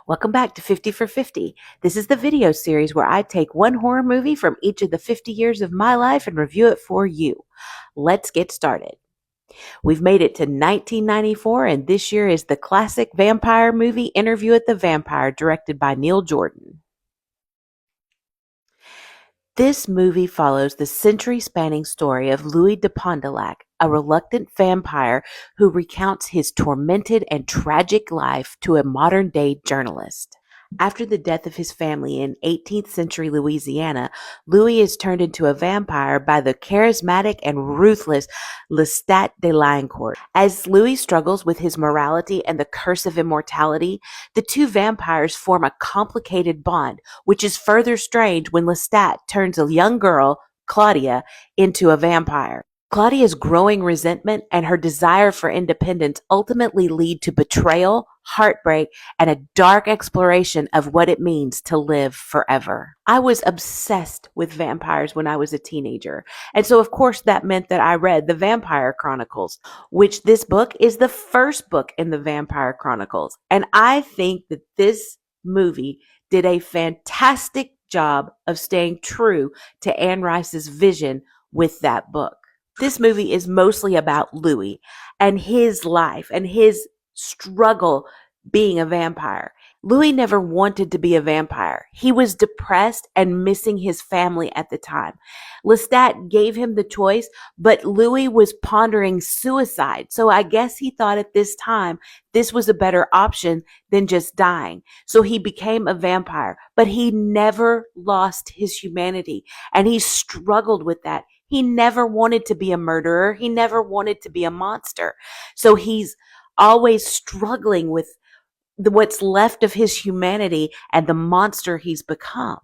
Welcome back to 50 for 50. This is the video series where I take one horror movie from each of the 50 years of my life and review it for you. Let's get started. We've made it to 1994, and this year is the classic vampire movie Interview with the Vampire, directed by Neil Jordan. This movie follows the century-spanning story of Louis de Pontelac, a reluctant vampire who recounts his tormented and tragic life to a modern-day journalist. After the death of his family in 18th century Louisiana, Louis is turned into a vampire by the charismatic and ruthless Lestat de Liancourt. As Louis struggles with his morality and the curse of immortality, the two vampires form a complicated bond, which is further strained when Lestat turns a young girl, Claudia, into a vampire. Claudia's growing resentment and her desire for independence ultimately lead to betrayal, heartbreak, and a dark exploration of what it means to live forever. I was obsessed with vampires when I was a teenager, and so of course that meant that I read the Vampire Chronicles, which this book is the first book in the Vampire Chronicles, and I think that this movie did a fantastic job of staying true to Anne Rice's vision with that book. This movie is mostly about Louis and his life and his struggle being a vampire. Louis never wanted to be a vampire. He was depressed and missing his family at the time. Lestat gave him the choice, but Louis was pondering suicide. So I guess he thought at this time this was a better option than just dying. So he became a vampire, but he never lost his humanity, and he struggled with that. He never wanted to be a murderer. He never wanted to be a monster. So he's always struggling with what's left of his humanity and the monster he's become.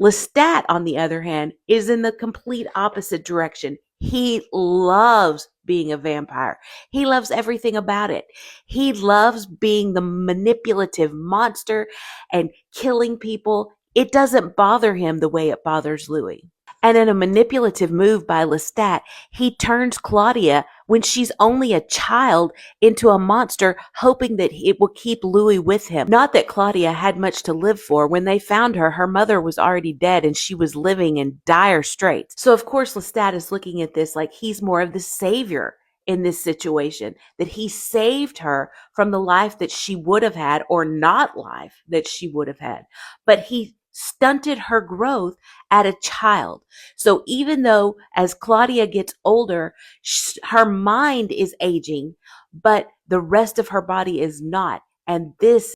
Lestat, on the other hand, is in the complete opposite direction. He loves being a vampire. He loves everything about it. He loves being the manipulative monster and killing people. It doesn't bother him the way it bothers Louis. And in a manipulative move by Lestat, he turns Claudia, when she's only a child, into a monster, hoping that it will keep Louis with him. Not that Claudia had much to live for. When they found her, her mother was already dead and she was living in dire straits. So of course Lestat is looking at this like he's more of the savior in this situation, that he saved her from the life that she would have had, or not life that she would have had. But he stunted her growth at a child. So even though as Claudia gets older, her mind is aging, but the rest of her body is not. And this